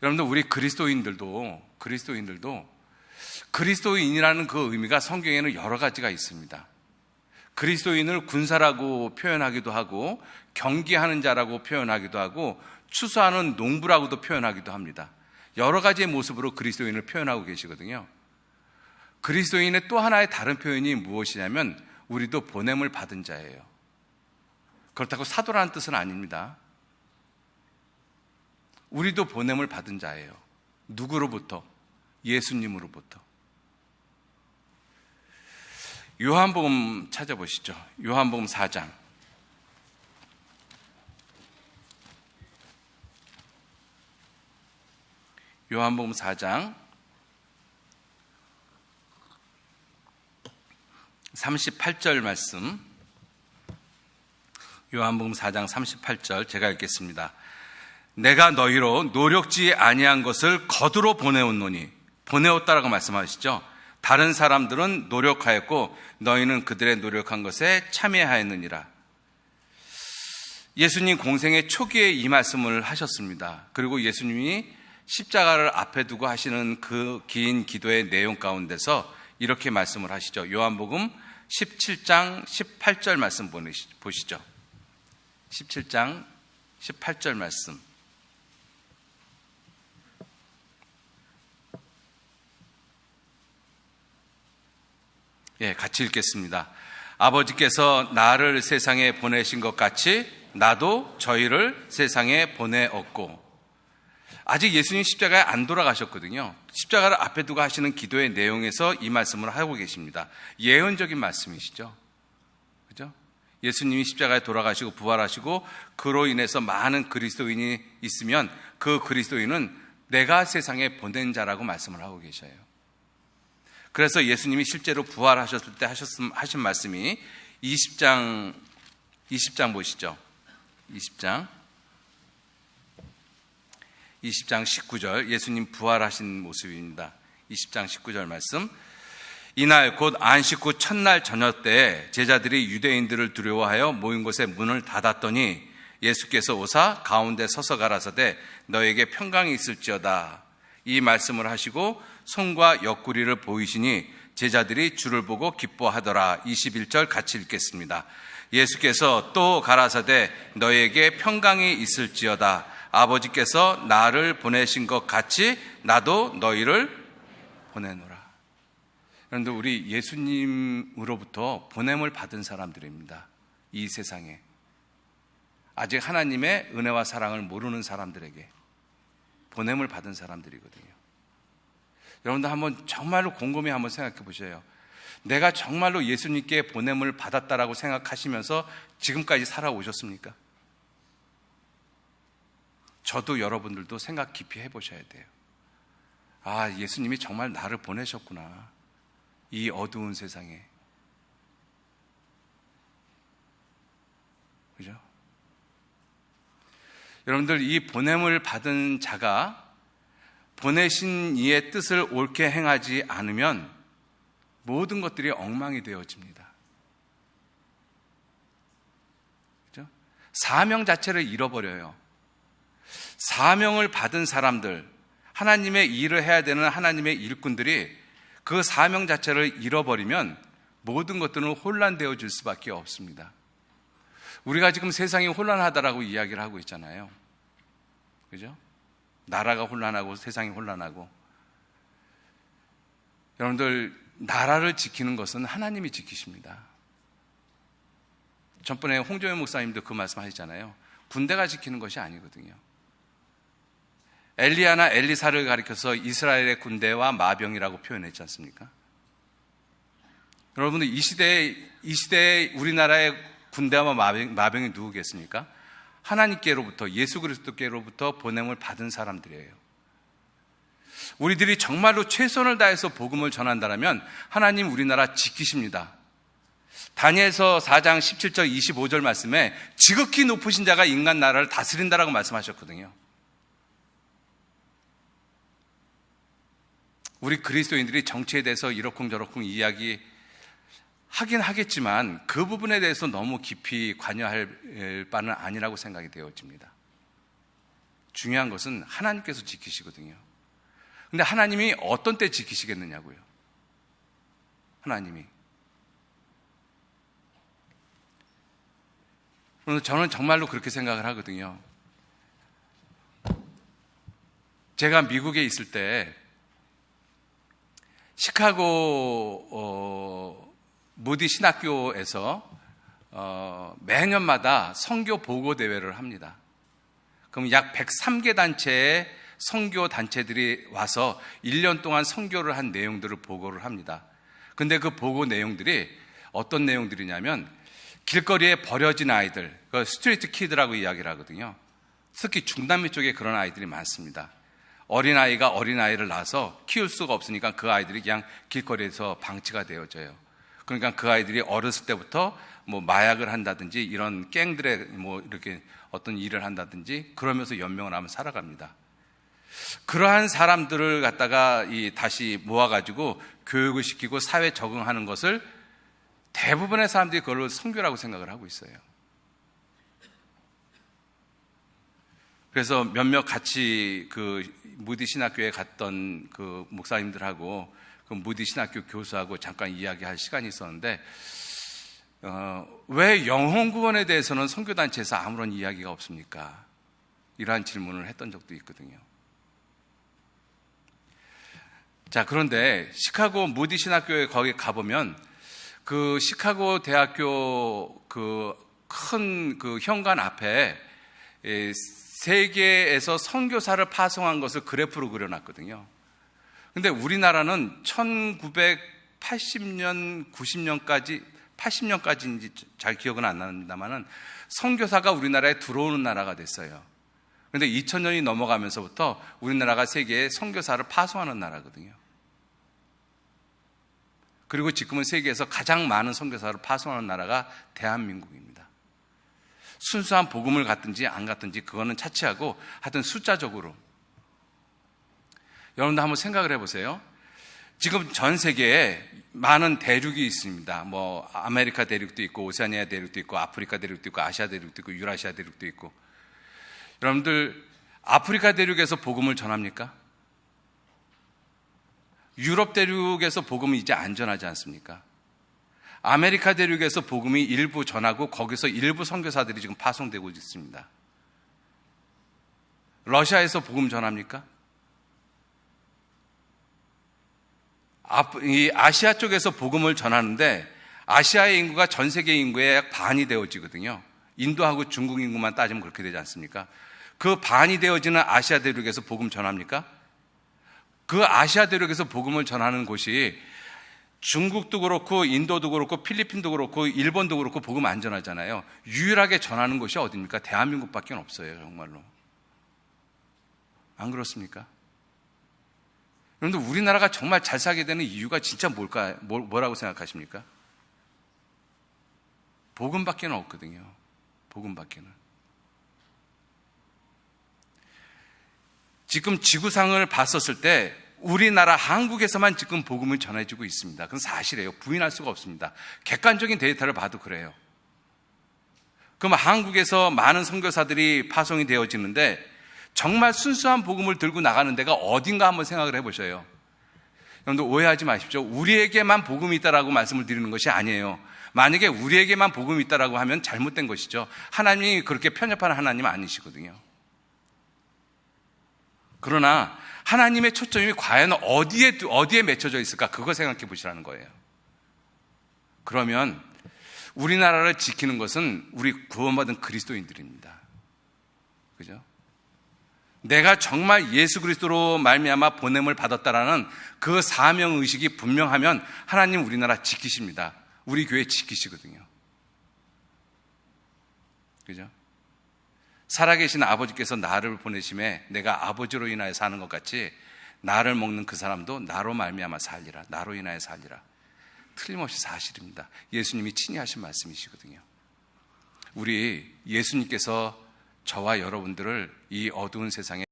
여러분들, 우리 그리스도인이라는 그 의미가 성경에는 여러 가지가 있습니다. 그리스도인을 군사라고 표현하기도 하고, 경기하는 자라고 표현하기도 하고, 추수하는 농부라고도 표현하기도 합니다. 여러 가지의 모습으로 그리스도인을 표현하고 계시거든요. 그리스도인의 또 하나의 다른 표현이 무엇이냐면, 우리도 보냄을 받은 자예요. 그렇다고 사도라는 뜻은 아닙니다. 우리도 보냄을 받은 자예요. 누구로부터? 예수님으로부터. 요한복음 찾아보시죠. 요한복음 4장. 요한복음 4장 38절 말씀. 요한복음 4장 38절 제가 읽겠습니다. 내가 너희로 노력지 아니한 것을 거두로 보내었노니, 보내었다라고 말씀하시죠. 다른 사람들은 노력하였고 너희는 그들의 노력한 것에 참여하였느니라. 예수님 공생의 초기에 이 말씀을 하셨습니다. 그리고 예수님이 십자가를 앞에 두고 하시는 그 긴 기도의 내용 가운데서 이렇게 말씀을 하시죠. 요한복음 17장 18절 말씀 보시죠. 17장 18절 말씀. 같이 읽겠습니다. 아버지께서 나를 세상에 보내신 것 같이 나도 저희를 세상에 보내었고. 아직 예수님 십자가에 안 돌아가셨거든요. 십자가를 앞에 두고 하시는 기도의 내용에서 이 말씀을 하고 계십니다. 예언적인 말씀이시죠. 그죠? 예수님이 십자가에 돌아가시고 부활하시고 그로 인해서 많은 그리스도인이 있으면 그 그리스도인은 내가 세상에 보낸 자라고 말씀을 하고 계셔요. 그래서 예수님이 실제로 부활하셨을 때 하신 말씀이 20장 보시죠. 20장 19절, 예수님 부활하신 모습입니다. 20장 19절 말씀. 이날 곧 안식 후 첫날 저녁 때 제자들이 유대인들을 두려워하여 모인 곳에 문을 닫았더니 예수께서 오사 가운데 서서 가라사대 너에게 평강이 있을지어다. 이 말씀을 하시고 손과 옆구리를 보이시니 제자들이 주를 보고 기뻐하더라. 21절 같이 읽겠습니다. 예수께서 또 가라사대 너에게 평강이 있을지어다. 아버지께서 나를 보내신 것 같이 나도 너희를 보내노라. 그런데 우리 예수님으로부터 보냄을 받은 사람들입니다. 이 세상에 아직 하나님의 은혜와 사랑을 모르는 사람들에게 보냄을 받은 사람들이거든요. 여러분들 한번 정말로 곰곰이 한번 생각해 보셔요. 내가 정말로 예수님께 보냄을 받았다라고 생각하시면서 지금까지 살아오셨습니까? 저도 여러분들도 생각 깊이 해보셔야 돼요. 아, 예수님이 정말 나를 보내셨구나. 이 어두운 세상에. 그죠? 여러분들, 이 보냄을 받은 자가 보내신 이의 뜻을 옳게 행하지 않으면 모든 것들이 엉망이 되어집니다. 그죠? 사명 자체를 잃어버려요. 사명을 받은 사람들, 하나님의 일을 해야 되는 하나님의 일꾼들이 그 사명 자체를 잃어버리면 모든 것들은 혼란되어질 수밖에 없습니다. 우리가 지금 세상이 혼란하다라고 이야기를 하고 있잖아요. 그죠? 나라가 혼란하고 세상이 혼란하고. 여러분들, 나라를 지키는 것은 하나님이 지키십니다. 전번에 홍정현 목사님도 그 말씀 하시잖아요. 군대가 지키는 것이 아니거든요. 엘리야나 엘리사를 가리켜서 이스라엘의 군대와 마병이라고 표현했지 않습니까? 여러분들, 이 시대에 우리나라의 군대와 마병이 누구겠습니까? 하나님께로부터, 예수 그리스도께로부터 보냄을 받은 사람들이에요. 우리들이 정말로 최선을 다해서 복음을 전한다면 하나님 우리나라 지키십니다. 다니엘서 4장 17절 25절 말씀에 지극히 높으신 자가 인간 나라를 다스린다라고 말씀하셨거든요. 우리 그리스도인들이 정치에 대해서 이러쿵저러쿵 이야기하긴 하겠지만 그 부분에 대해서 너무 깊이 관여할 바는 아니라고 생각이 되어집니다. 중요한 것은 하나님께서 지키시거든요. 근데 하나님이 어떤 때 지키시겠느냐고요. 하나님이. 저는 정말로 그렇게 생각을 하거든요. 제가 미국에 있을 때 시카고 무디 신학교에서 매년마다 선교 보고 대회를 합니다. 그럼 약 103개 단체의 선교 단체들이 와서 1년 동안 선교를 한 내용들을 보고를 합니다. 근데 그 보고 내용들이 어떤 내용들이냐면 길거리에 버려진 아이들, 그 스트리트 키드라고 이야기를 하거든요. 특히 중남미 쪽에 그런 아이들이 많습니다. 어린아이가 어린아이를 낳아서 키울 수가 없으니까 그 아이들이 그냥 길거리에서 방치가 되어져요. 그러니까 그 아이들이 어렸을 때부터 뭐 마약을 한다든지 이런 갱들의 뭐 이렇게 어떤 일을 한다든지 그러면서 연명을 하면 살아갑니다. 그러한 사람들을 갖다가 다시 모아가지고 교육을 시키고 사회 적응하는 것을 대부분의 사람들이 그걸 선교라고 생각을 하고 있어요. 그래서 몇몇 같이 그 무디 신학교에 갔던 그 목사님들하고 그 무디 신학교 교수하고 잠깐 이야기할 시간이 있었는데 왜 영혼 구원에 대해서는 선교단체에서 아무런 이야기가 없습니까? 이러한 질문을 했던 적도 있거든요. 자, 그런데 시카고 무디 신학교에 거기 가보면 그 시카고 대학교 그 큰 그 현관 앞에 세계에서 선교사를 파송한 것을 그래프로 그려놨거든요. 근데 우리나라는 1980년, 90년까지, 80년까지인지 잘 기억은 안 납니다만은 선교사가 우리나라에 들어오는 나라가 됐어요. 그런데 2000년이 넘어가면서부터 우리나라가 세계에 선교사를 파송하는 나라거든요. 그리고 지금은 세계에서 가장 많은 선교사를 파송하는 나라가 대한민국입니다. 순수한 복음을 갖든지 안 갖든지 그거는 차치하고 하여튼 숫자적으로 여러분도 한번 생각을 해보세요. 지금 전 세계에 많은 대륙이 있습니다. 뭐 아메리카 대륙도 있고 오세아니아 대륙도 있고 아프리카 대륙도 있고 아시아 대륙도 있고 유라시아 대륙도 있고 여러분들 아프리카 대륙에서 복음을 전합니까? 유럽 대륙에서 복음은 이제 안 전하지 않습니까? 아메리카 대륙에서 복음이 일부 전하고 거기서 일부 선교사들이 지금 파송되고 있습니다. 러시아에서 복음 전합니까? 이 아시아 쪽에서 복음을 전하는데 아시아의 인구가 전 세계 인구의 약 반이 되어지거든요. 인도하고 중국 인구만 따지면 그렇게 되지 않습니까? 그 반이 되어지는 아시아 대륙에서 복음 전합니까? 그 아시아 대륙에서 복음을 전하는 곳이 중국도 그렇고 인도도 그렇고 필리핀도 그렇고 일본도 그렇고 복음 안 전하잖아요. 유일하게 전하는 곳이 어디입니까? 대한민국밖에 없어요. 정말로. 안 그렇습니까? 그런데 우리나라가 정말 잘 살게 되는 이유가 진짜 뭐라고 생각하십니까? 복음밖에 없거든요. 복음밖에는. 지금 지구상을 봤었을 때 우리나라 한국에서만 지금 복음을 전해주고 있습니다. 그건 사실이에요. 부인할 수가 없습니다. 객관적인 데이터를 봐도 그래요. 그럼 한국에서 많은 선교사들이 파송이 되어지는데 정말 순수한 복음을 들고 나가는 데가 어딘가 한번 생각을 해보셔요. 여러분들 오해하지 마십시오. 우리에게만 복음이 있다라고 말씀을 드리는 것이 아니에요. 만약에 우리에게만 복음이 있다라고 하면 잘못된 것이죠. 하나님이 그렇게 편협한 하나님은 아니시거든요. 그러나 하나님의 초점이 과연 어디에 맺혀져 있을까? 그거 생각해 보시라는 거예요. 그러면 우리나라를 지키는 것은 우리 구원받은 그리스도인들입니다. 그죠? 내가 정말 예수 그리스도로 말미암아 보냄을 받았다라는 그 사명 의식이 분명하면 하나님 우리나라 지키십니다. 우리 교회 지키시거든요. 그죠? 살아계신 아버지께서 나를 보내심에 내가 아버지로 인하여 사는 것 같이 나를 먹는 그 사람도 나로 말미암아 살리라. 나로 인하여 살리라. 틀림없이 사실입니다. 예수님이 친히 하신 말씀이시거든요. 우리 예수님께서 저와 여러분들을 이 어두운 세상에